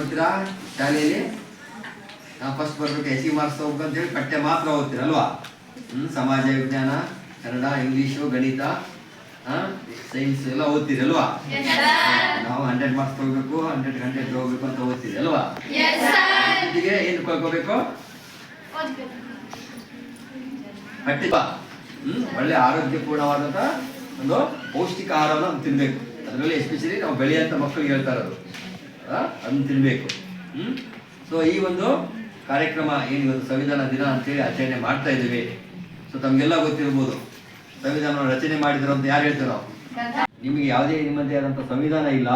ಮಾಡ್ತೀರಾ ಶಾಲೆಯಲ್ಲಿ? ನಾವು ಫಸ್ಟ್ ಬರ್ಬೇಕು, ಎಸಿ ಮಾರ್ಕ್ಸ್ ಹೋಗ್ಬೇಕಂತೇಳಿ ಪಠ್ಯ ಮಾತ್ರ ಓದ್ತೀರಲ್ವಾ? ಸಮಾಜ ವಿಜ್ಞಾನ, ಕನ್ನಡ, ಇಂಗ್ಲೀಷು, ಗಣಿತ, ಸೈನ್ಸ್ ಎಲ್ಲ ಓದ್ತೀರಿ ಅಲ್ವಾ? ನಾವು 100 ಮಾರ್ಕ್ಸ್ ತಗೋಬೇಕು, 100 ಹೋಗ್ಬೇಕು ಅಂತ ಓದ್ತೀರಿ ಅಲ್ವಾ? ಜೊತೆಗೆ ಏನು ಕಳ್ಕೋಬೇಕು? ಪಠ್ಯ ಒಳ್ಳೆ ಆರೋಗ್ಯಪೂರ್ಣವಾದಂಥ ಒಂದು ಪೌಷ್ಟಿಕ ಆಹಾರವನ್ನು ತಿನ್ಬೇಕು. ಅದರಲ್ಲಿ ಎಸ್ಪೆಷಲಿ ನಾವು ಬೆಳೆಯಂಥ ಮಕ್ಕಳಿಗೆ ಹೇಳ್ತಾ ಇರೋದು ಅದನ್ನು ತಿನ್ಬೇಕು. ಸೊ ಈ ಒಂದು ಕಾರ್ಯಕ್ರಮ ಏನು ಸಂವಿಧಾನ ದಿನ ಅಂತೇಳಿ ಆಚರಣೆ ಮಾಡ್ತಾ ಇದ್ದೀವಿ. ಸೊ ತಮಗೆಲ್ಲ ಗೊತ್ತಿರ್ಬೋದು ಸಂವಿಧಾನವನ್ನು ರಚನೆ ಮಾಡಿದ್ರು ಅಂತ ಯಾರು ಹೇಳ್ತೇವೆ ನಾವು? ನಿಮಗೆ ಯಾವುದೇ ನಿಮ್ಮದೇ ಆದಂಥ ಸಂವಿಧಾನ ಇಲ್ಲ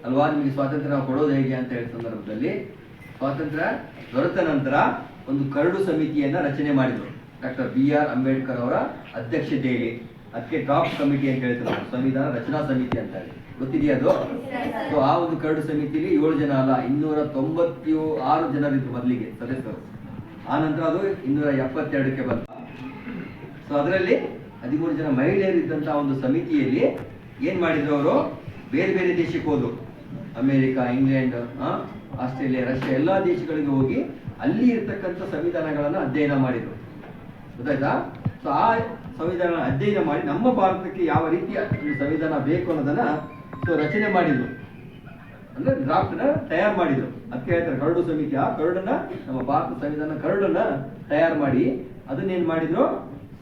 ಅಲ್ವಾ? ನಿಮಗೆ ಸ್ವಾತಂತ್ರ್ಯ ನಾವು ಕೊಡೋದು ಹೇಗೆ ಅಂತ ಹೇಳಿ ಸಂದರ್ಭದಲ್ಲಿ ಸ್ವಾತಂತ್ರ್ಯ ದೊರೆತ ನಂತರ ಒಂದು ಕರಡು ಸಮಿತಿಯನ್ನು ರಚನೆ ಮಾಡಿದರು ಡಾಕ್ಟರ್ BR ಅಂಬೇಡ್ಕರ್ ಅವರ ಅಧ್ಯಕ್ಷತೆಯಲ್ಲಿ. ಅದಕ್ಕೆ ಡ್ರಾಫ್ಟ್ ಕಮಿಟಿ ಅಂತ ಹೇಳ್ತಾರೆ ನಾವು, ಸಂವಿಧಾನ ರಚನಾ ಸಮಿತಿ ಅಂತ ಹೇಳಿ. ಗೊತ್ತಿದೆಯಾ ಅದು? ಸೊ ಆ ಒಂದು ಕರಡು ಸಮಿತಿಯಲ್ಲಿ 7 ಜನ ಅಲ್ಲ 296 ಜನರಿದ್ರು ಮೊದಲಿಗೆ ಸದಸ್ಯರು. ಆ ನಂತರ ಅದು 272ಕ್ಕೆ ಬಂತು. ಸೊ ಅದರಲ್ಲಿ 13 ಜನ ಮಹಿಳೆಯರಿದ್ದಂಥ ಒಂದು ಸಮಿತಿಯಲ್ಲಿ ಏನು ಮಾಡಿದ್ರು ಅವರು? ಬೇರೆ ಬೇರೆ ದೇಶಕ್ಕೆ ಹೋದ್ರು. ಅಮೇರಿಕಾ, ಇಂಗ್ಲೆಂಡ್, ಆಸ್ಟ್ರೇಲಿಯಾ, ರಷ್ಯಾ ಎಲ್ಲ ದೇಶಗಳಿಗೆ ಹೋಗಿ ಅಲ್ಲಿ ಇರ್ತಕ್ಕಂಥ ಸಂವಿಧಾನಗಳನ್ನು ಅಧ್ಯಯನ ಮಾಡಿದರು. ಗೊತ್ತಾಯ್ತಾ? ಸೊ ಆ ಸಂವಿಧಾನ ಅಧ್ಯಯನ ಮಾಡಿ ನಮ್ಮ ಭಾರತಕ್ಕೆ ಯಾವ ರೀತಿಯ ಒಂದು ಸಂವಿಧಾನ ಬೇಕು ಅನ್ನೋದನ್ನ ರಚನೆ ಮಾಡಿದ್ರು. ಅಂದ್ರೆ ಡ್ರಾಫ್ಟ್ನ ತಯಾರು ಮಾಡಿದ್ರು. ಅದಕ್ಕೆ ಹೇಳ್ತಾರೆ ಕರಡು ಸಮಿತಿ. ಆ ಕರಡನ್ನ ನಮ್ಮ ಭಾರತ ಸಂವಿಧಾನ ಕರಡನ್ನ ತಯಾರು ಮಾಡಿ ಅದನ್ನೇನು ಮಾಡಿದ್ರು?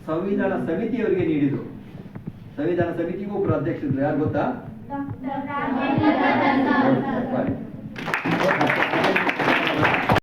ಸಂವಿಧಾನ ಸಮಿತಿಯವರಿಗೆ ನೀಡಿದ್ರು. ಸಂವಿಧಾನ ಸಮಿತಿಗೂ ಒಬ್ಬರು ಅಧ್ಯಕ್ಷರು ಯಾರು ಗೊತ್ತಾ?